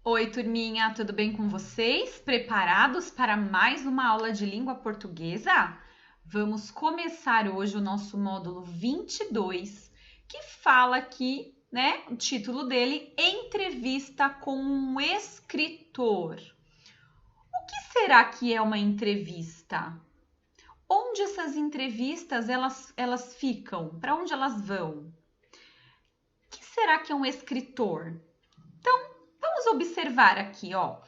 Oi, turminha, tudo bem com vocês? Preparados para mais uma aula de língua portuguesa? Vamos começar hoje o nosso módulo 22, que fala aqui, né, o título dele, Entrevista com um escritor. O que será que é uma entrevista? Onde essas entrevistas elas ficam? Para onde elas vão? O que será que é um escritor? Então, vamos observar aqui, ó.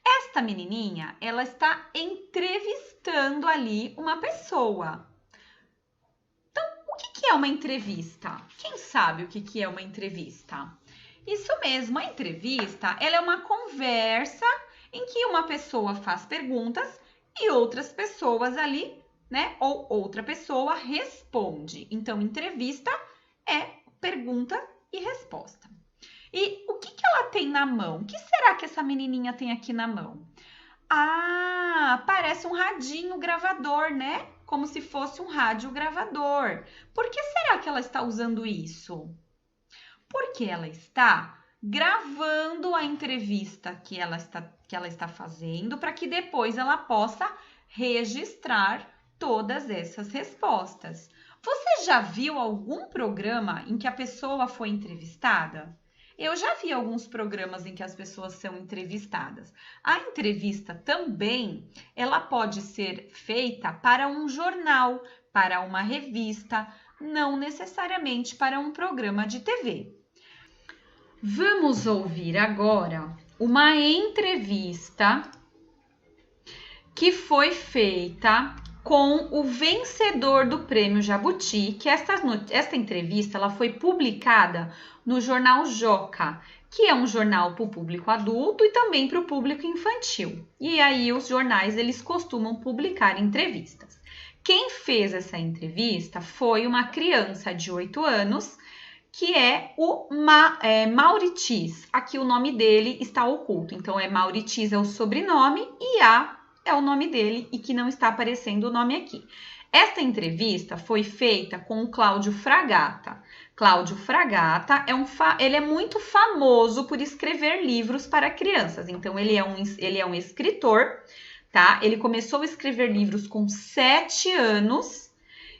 Esta menininha, ela está entrevistando ali uma pessoa. Então, o que é uma entrevista? Quem sabe o que é uma entrevista? Isso mesmo, a entrevista, ela é uma conversa em que uma pessoa faz perguntas e outras pessoas ali, né? Ou outra pessoa responde. Então, entrevista é pergunta e resposta. E o que ela tem na mão? O que será que essa menininha tem aqui na mão? Ah, parece um radinho gravador, né? Como se fosse um rádio gravador. Por que será que ela está usando isso? Porque ela está gravando a entrevista que ela está fazendo para que depois ela possa registrar todas essas respostas. Você já viu algum programa em que a pessoa foi entrevistada? Eu já vi alguns programas em que as pessoas são entrevistadas. A entrevista também, ela pode ser feita para um jornal, para uma revista, não necessariamente para um programa de TV. Vamos ouvir agora uma entrevista que foi feita com o vencedor do Prêmio Jabuti, que esta entrevista ela foi publicada no jornal Joca, que é um jornal para o público adulto e também para o público infantil. E aí os jornais eles costumam publicar entrevistas. Quem fez essa entrevista foi uma criança de 8 anos, que é o Mauritius. Aqui o nome dele está oculto, então Mauritius é o sobrenome e é o nome dele e que não está aparecendo o nome aqui. Esta entrevista foi feita com o Cláudio Fragata. Cláudio Fragata ele é muito famoso por escrever livros para crianças. Então, ele é um escritor, tá? Ele começou a escrever livros com 7 anos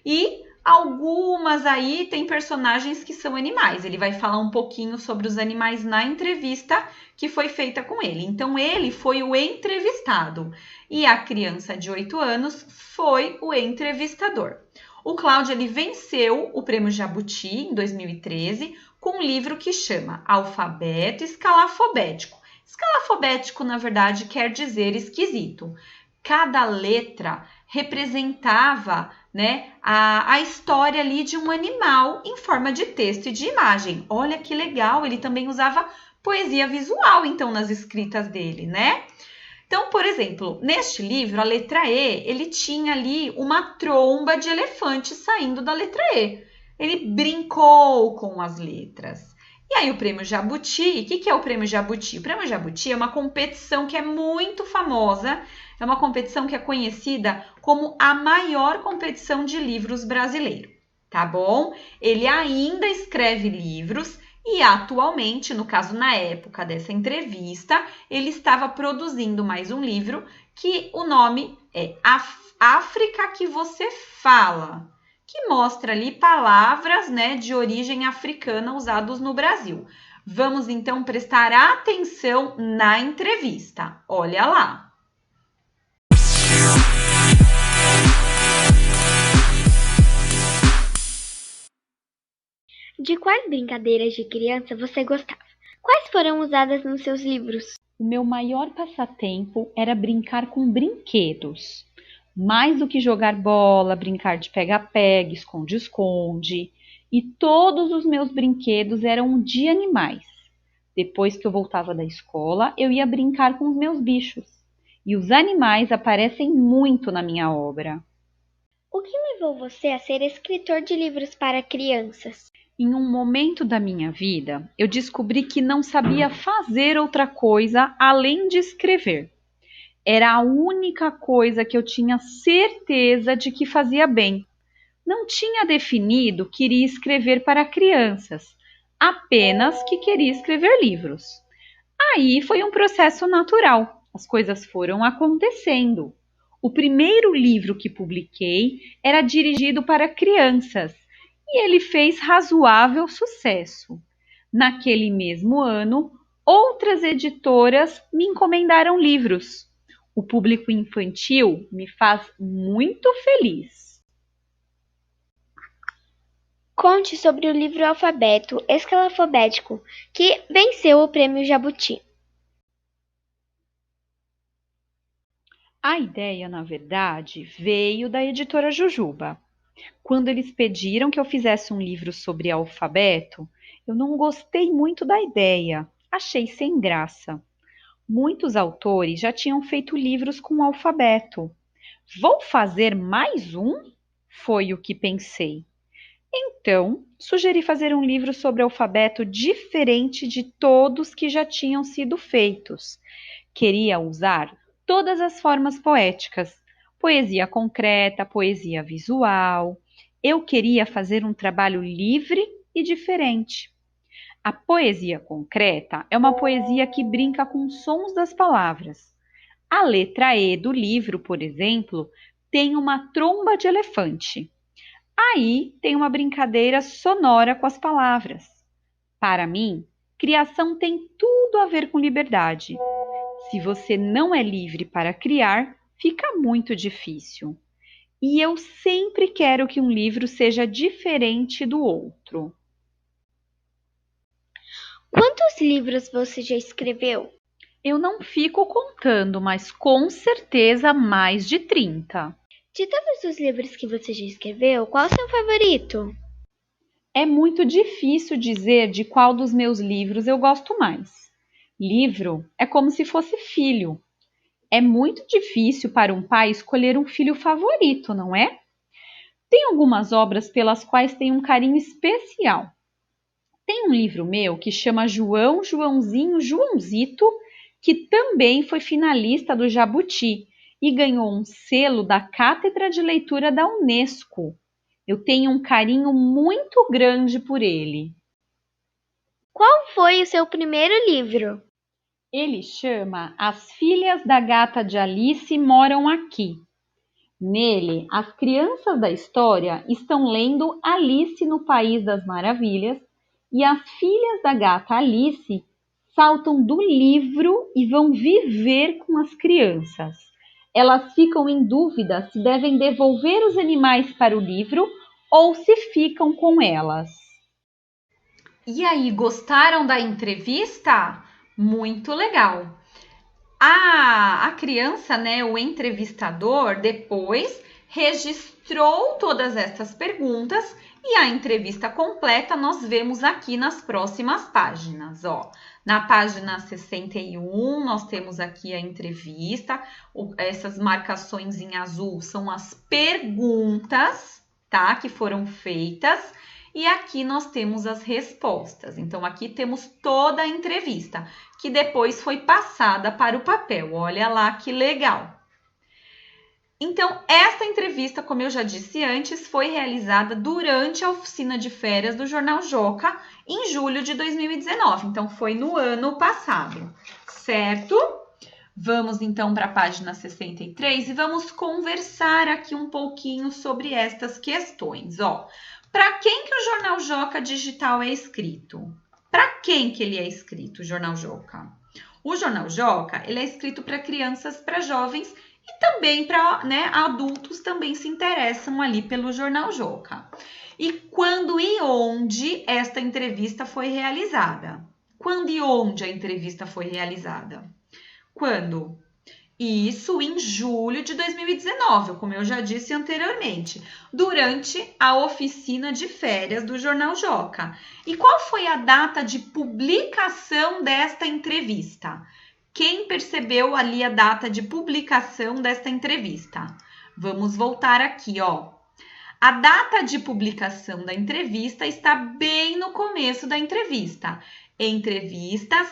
e algumas aí tem personagens que são animais. Ele vai falar um pouquinho sobre os animais na entrevista que foi feita com ele. Então, ele foi o entrevistado e a criança de 8 anos foi o entrevistador. O Cláudio ele venceu o Prêmio Jabuti em 2013 com um livro que chama Alfabeto Escalafobético. Escalafobético, na verdade, quer dizer esquisito. Cada letra representava, né, a história ali de um animal em forma de texto e de imagem. Olha que legal, ele também usava poesia visual, então, nas escritas dele, né? Então, por exemplo, neste livro, a letra E, ele tinha ali uma tromba de elefante saindo da letra E. Ele brincou com as letras. E aí, o Prêmio Jabuti, o que é o Prêmio Jabuti? O Prêmio Jabuti é uma competição que é muito famosa, é uma competição que é conhecida como a maior competição de livros brasileiro, tá bom? Ele ainda escreve livros e atualmente, no caso na época dessa entrevista, ele estava produzindo mais um livro que o nome é África que você fala, que mostra ali palavras, né, de origem africana usados no Brasil. Vamos então prestar atenção na entrevista. Olha lá. De quais brincadeiras de criança você gostava? Quais foram usadas nos seus livros? O meu maior passatempo era brincar com brinquedos. Mais do que jogar bola, brincar de pega-pega, esconde-esconde. E todos os meus brinquedos eram de animais. Depois que eu voltava da escola, eu ia brincar com os meus bichos. E os animais aparecem muito na minha obra. O que levou você a ser escritor de livros para crianças? Em um momento da minha vida, eu descobri que não sabia fazer outra coisa além de escrever. Era a única coisa que eu tinha certeza de que fazia bem. Não tinha definido que iria escrever para crianças, apenas que queria escrever livros. Aí foi um processo natural, as coisas foram acontecendo. O primeiro livro que publiquei era dirigido para crianças e ele fez razoável sucesso. Naquele mesmo ano, outras editoras me encomendaram livros. O público infantil me faz muito feliz. Conte sobre o livro Alfabeto Escalafobético, que venceu o Prêmio Jabuti. A ideia, na verdade, veio da editora Jujuba. Quando eles pediram que eu fizesse um livro sobre alfabeto, eu não gostei muito da ideia, achei sem graça. Muitos autores já tinham feito livros com alfabeto. Vou fazer mais um? Foi o que pensei. Então, sugeri fazer um livro sobre alfabeto diferente de todos que já tinham sido feitos. Queria usar todas as formas poéticas, poesia concreta, poesia visual. Eu queria fazer um trabalho livre e diferente. A poesia concreta é uma poesia que brinca com os sons das palavras. A letra E do livro, por exemplo, tem uma tromba de elefante. Aí tem uma brincadeira sonora com as palavras. Para mim, criação tem tudo a ver com liberdade. Se você não é livre para criar, fica muito difícil. E eu sempre quero que um livro seja diferente do outro. Quantos livros você já escreveu? Eu não fico contando, mas com certeza mais de 30. De todos os livros que você já escreveu, qual é o seu favorito? É muito difícil dizer de qual dos meus livros eu gosto mais. Livro é como se fosse filho. É muito difícil para um pai escolher um filho favorito, não é? Tem algumas obras pelas quais tenho um carinho especial. Tem um livro meu que chama João, Joãozinho, Joãozito, que também foi finalista do Jabuti e ganhou um selo da Cátedra de Leitura da Unesco. Eu tenho um carinho muito grande por ele. Qual foi o seu primeiro livro? Ele chama As Filhas da Gata de Alice Moram Aqui. Nele, as crianças da história estão lendo Alice no País das Maravilhas e as filhas da gata Alice saltam do livro e vão viver com as crianças. Elas ficam em dúvida se devem devolver os animais para o livro ou se ficam com elas. E aí, gostaram da entrevista? Muito legal. A criança, né, o entrevistador, depois registrou todas essas perguntas e a entrevista completa nós vemos aqui nas próximas páginas, ó. Na página 61, nós temos aqui a entrevista. Essas marcações em azul são as perguntas, tá, que foram feitas. E aqui nós temos as respostas. Então, aqui temos toda a entrevista, que depois foi passada para o papel. Olha lá que legal! Então, essa entrevista, como eu já disse antes, foi realizada durante a oficina de férias do Jornal Joca, em julho de 2019. Então, foi no ano passado, certo? Vamos, então, para a página 63 e vamos conversar aqui um pouquinho sobre estas questões, ó. Para quem que o Jornal Joca Digital é escrito? Para quem que ele é escrito, o Jornal Joca? O Jornal Joca, ele é escrito para crianças, para jovens e também para, né, adultos também se interessam ali pelo Jornal Joca. E quando e onde esta entrevista foi realizada? Quando e onde a entrevista foi realizada? Quando? Isso em julho de 2019, como eu já disse anteriormente, durante a oficina de férias do Jornal Joca. E qual foi a data de publicação desta entrevista? Quem percebeu ali a data de publicação desta entrevista? Vamos voltar aqui, ó. A data de publicação da entrevista está bem no começo da entrevista. Entrevistas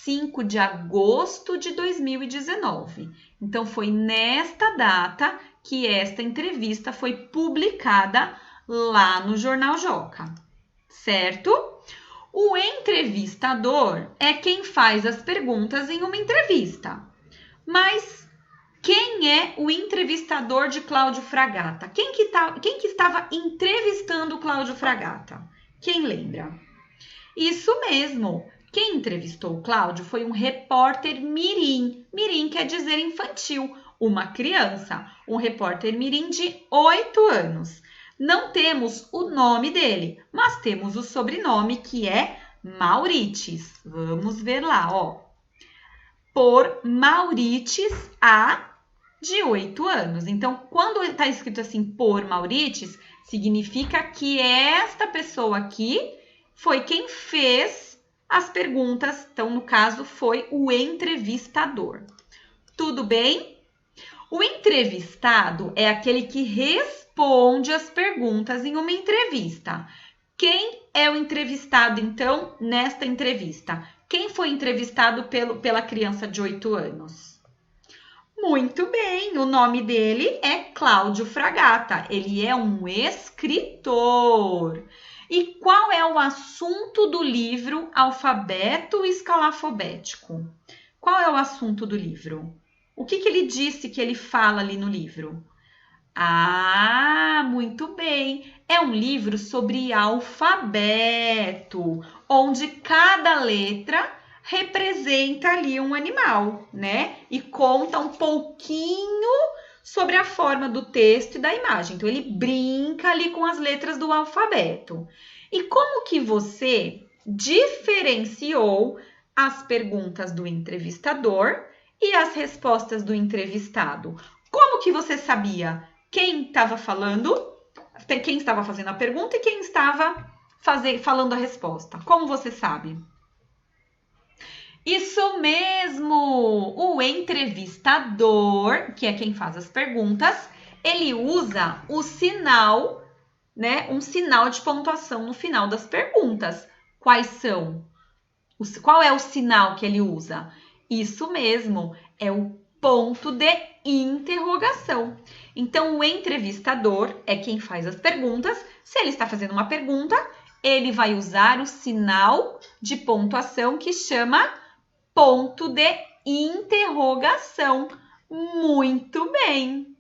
5 de agosto de 2019. Então, foi nesta data que esta entrevista foi publicada lá no Jornal Joca, certo? O entrevistador é quem faz as perguntas em uma entrevista. Mas quem é o entrevistador de Cláudio Fragata? Quem que estava entrevistando Cláudio Fragata? Quem lembra? Isso mesmo. Quem entrevistou o Cláudio foi um repórter mirim. Mirim quer dizer infantil, uma criança. Um repórter mirim de 8 anos. Não temos o nome dele, mas temos o sobrenome, que é Maurites. Vamos ver lá, ó. Por Maurites A, de 8 anos. Então, quando está escrito assim, por Maurites, significa que esta pessoa aqui foi quem fez as perguntas. Então, no caso, foi o entrevistador. Tudo bem? O entrevistado é aquele que responde as perguntas em uma entrevista. Quem é o entrevistado, então, nesta entrevista? Quem foi entrevistado pela criança de 8 anos? Muito bem, o nome dele é Cláudio Fragata. Ele é um escritor. E qual é o assunto do livro Alfabeto Escalafobético? Qual é o assunto do livro? O que ele disse que ele fala ali no livro? Ah, muito bem. É um livro sobre alfabeto, onde cada letra representa ali um animal, né? E conta um pouquinho sobre a forma do texto e da imagem. Então, ele brinca ali com as letras do alfabeto. E como que você diferenciou as perguntas do entrevistador e as respostas do entrevistado? Como que você sabia quem estava falando, quem estava fazendo a pergunta e quem estava falando a resposta? Como você sabe? Isso mesmo! O entrevistador, que é quem faz as perguntas, ele usa o sinal, né? Um sinal de pontuação no final das perguntas. Quais são? Qual é o sinal que ele usa? Isso mesmo, é o ponto de interrogação. Então, o entrevistador é quem faz as perguntas. Se ele está fazendo uma pergunta, ele vai usar o sinal de pontuação que chama ponto de interrogação. Muito bem!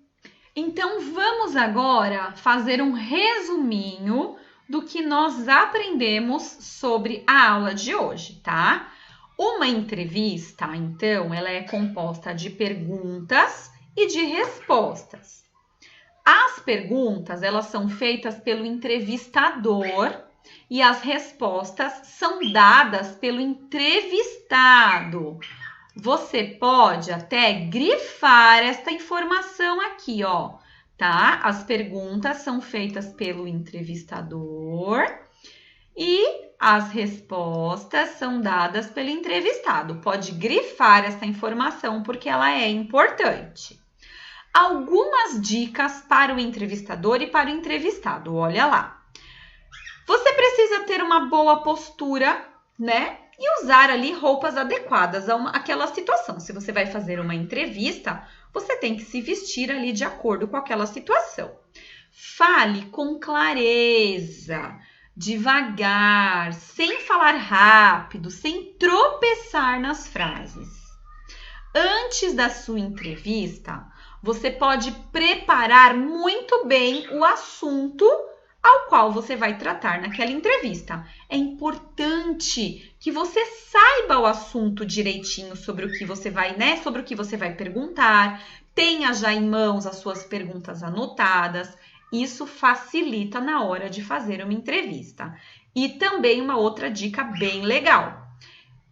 Então, vamos agora fazer um resuminho do que nós aprendemos sobre a aula de hoje, tá? Uma entrevista, então, ela é composta de perguntas e de respostas. As perguntas, elas são feitas pelo entrevistador e as respostas são dadas pelo entrevistado. Você pode até grifar esta informação aqui, ó, tá? As perguntas são feitas pelo entrevistador e as respostas são dadas pelo entrevistado. Pode grifar essa informação porque ela é importante. Algumas dicas para o entrevistador e para o entrevistado. Olha lá. Você precisa ter uma boa postura, né? E usar ali roupas adequadas àquela situação. Se você vai fazer uma entrevista, você tem que se vestir ali de acordo com aquela situação. Fale com clareza, devagar, sem falar rápido, sem tropeçar nas frases. Antes da sua entrevista, você pode preparar muito bem o assunto ao qual você vai tratar naquela entrevista. É importante que você saiba o assunto direitinho sobre o que você vai, né? Sobre o que você vai perguntar. Tenha já em mãos as suas perguntas anotadas. Isso facilita na hora de fazer uma entrevista. E também uma outra dica bem legal.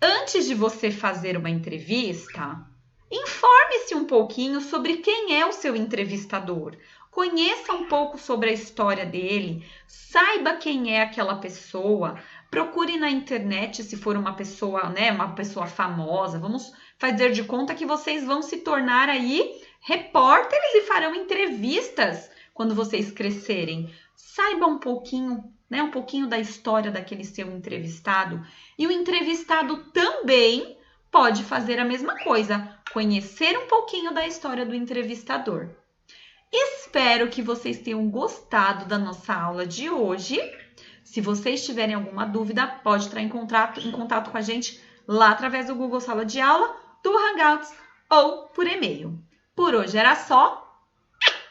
Antes de você fazer uma entrevista, informe-se um pouquinho sobre quem é o seu entrevistador. Conheça um pouco sobre a história dele, saiba quem é aquela pessoa, procure na internet se for uma pessoa, né, uma pessoa famosa. Vamos fazer de conta que vocês vão se tornar aí repórteres e farão entrevistas quando vocês crescerem. Saiba um pouquinho, né, um pouquinho da história daquele seu entrevistado. E o entrevistado também pode fazer a mesma coisa, conhecer um pouquinho da história do entrevistador. Espero que vocês tenham gostado da nossa aula de hoje. Se vocês tiverem alguma dúvida, pode entrar em contato com a gente lá através do Google Sala de Aula, do Hangouts ou por e-mail. Por hoje era só.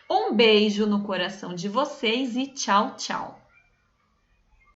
Um beijo no coração de vocês e tchau, tchau!